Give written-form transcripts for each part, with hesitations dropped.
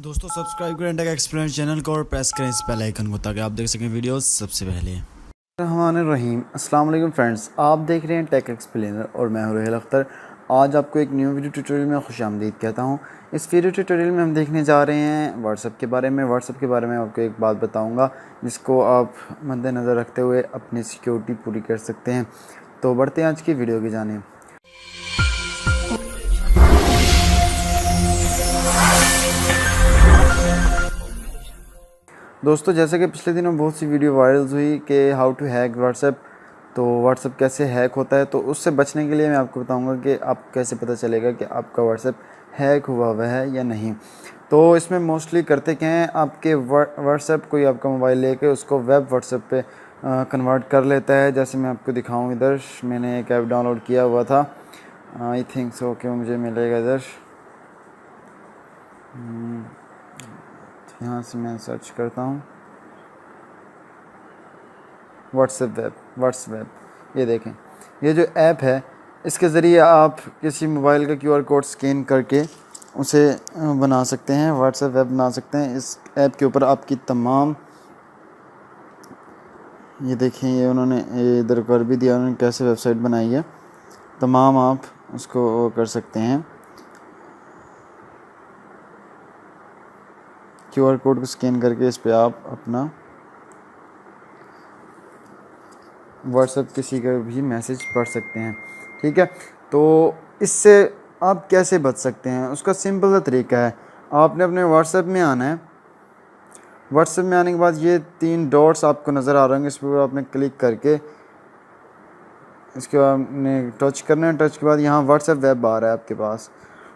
दोस्तों सब्सक्राइब करें take explainer channel को और प्रेस करें इस बेल आइकन को ताकि आप देख सकें वीडियोस सबसे पहले। रहीम अस्सलाम वालेकुम फ्रेंड्स, आप देख रहे हैं टेक एक्सप्लेनर और मैं हूं रुहेल अख्तर। आज आपको एक न्यू वीडियो ट्यूटोरियल में खुशामदीद कहता हूं। इस वीडियो ट्यूटोरियल में हम देखने जा रहे हैं व्हाट्सएप के बारे में। आपको एक बात बताऊंगा जिसको आप मद्देनज़र रखते हुए अपनी सिक्योरिटी पूरी कर सकते हैं। तो बढ़ते हैं आज की वीडियो की जानिब। दोस्तों, जैसे कि पिछले दिनों बहुत सी वीडियो वायरल हुई कि हाउ टू हैक व्हाट्सएप, तो व्हाट्सएप कैसे हैक होता है, तो उससे बचने के लिए मैं आपको बताऊंगा कि आप कैसे पता चलेगा कि आपका व्हाट्सएप हैक हुआ है या नहीं। तो इसमें मोस्टली करते क्या हैं, आपके व्हाट्सएप कोई आपका मोबाइल लेके उसको वेब व्हाट्सएप पे कन्वर्ट कर लेता है। जैसे मैं आपको दिखाऊँ, इधर मैंने एक ऐप डाउनलोड किया हुआ था, आई थिंक सो कि मुझे मिलेगा इधर। यहाँ से मैं सर्च करता हूँ व्हाट्सएप। ये देखें, ये जो ऐप है इसके ज़रिए आप किसी मोबाइल का QR कोड स्कैन करके उसे बना सकते हैं, व्हाट्सएप वेब बना सकते हैं। इस ऐप के ऊपर आपकी तमाम, ये देखें, ये उन्होंने इधर कर भी दिया उन्होंने कैसे वेबसाइट बनाई है, तमाम आप उसको कर सकते हैं। QR कोड को स्कैन करके इस पे आप अपना व्हाट्सएप किसी का भी मैसेज पढ़ सकते हैं। ठीक है, तो इससे आप कैसे बच सकते हैं, उसका सिंपल सा तरीका है। आपने अपने व्हाट्सएप में आना है। व्हाट्सएप में आने के बाद ये 3 डॉट्स आपको नज़र आ रहे होंगे, इस पर आपने क्लिक करके इसके बाद आपने टच करना है। टच के बाद यहाँ व्हाट्सएप वेब आ रहा है आपके पास,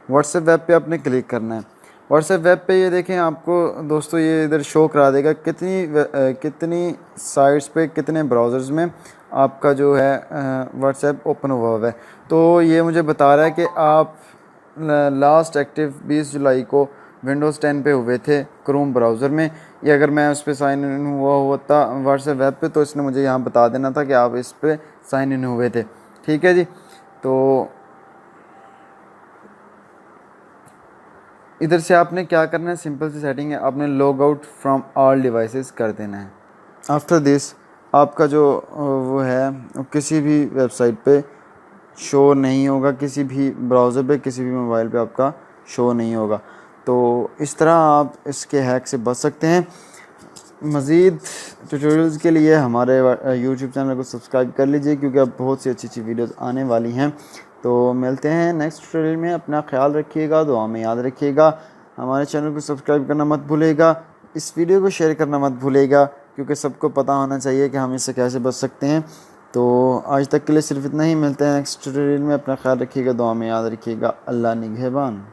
व्हाट्सएप वेब पे आपने क्लिक करना है। व्हाट्सएप वेब पे ये देखें, आपको दोस्तों ये इधर शो करा देगा कितनी साइट्स पे, कितने ब्राउज़र्स में आपका जो है व्हाट्सएप ओपन हुआ है। तो ये मुझे बता रहा है कि आप लास्ट एक्टिव 20 जुलाई को विंडोज़ 10 पे हुए थे क्रोम ब्राउज़र में। ये अगर मैं उस पर साइन इन हुआ होता व्हाट्सएप वेब पे, तो इसने मुझे यहाँ बता देना था कि आप इस पर साइन इन हुए थे। ठीक है जी, तो इधर से आपने क्या करना है, सिंपल सी सेटिंग है, आपने log out from all devices कर देना है। आफ्टर दिस आपका जो वो है वो किसी भी वेबसाइट पे शो नहीं होगा, किसी भी ब्राउज़र पे, किसी भी मोबाइल पे आपका शो नहीं होगा। तो इस तरह आप इसके हैक से बच सकते हैं। मज़ीद ट्यूटोरियल्स के लिए हमारे यूट्यूब चैनल को सब्सक्राइब कर लीजिए, क्योंकि अब बहुत सी अच्छी वीडियोस आने वाली हैं। तो मिलते हैं नेक्स्ट ट्यूटोरियल में। अपना ख्याल रखिएगा, दुआ में याद रखिएगा। हमारे चैनल को सब्सक्राइब करना मत भूलिएगा, इस वीडियो को शेयर करना मत भूलिएगा, क्योंकि सबको पता होना चाहिए कि हम इससे कैसे बच सकते हैं। तो आज तक के लिए सिर्फ इतना ही। मिलते हैं नेक्स्ट ट्यूटोरियल में। अपना ख्याल रखिएगा, दुआ में याद रखिएगा। अल्लाह निगहबान।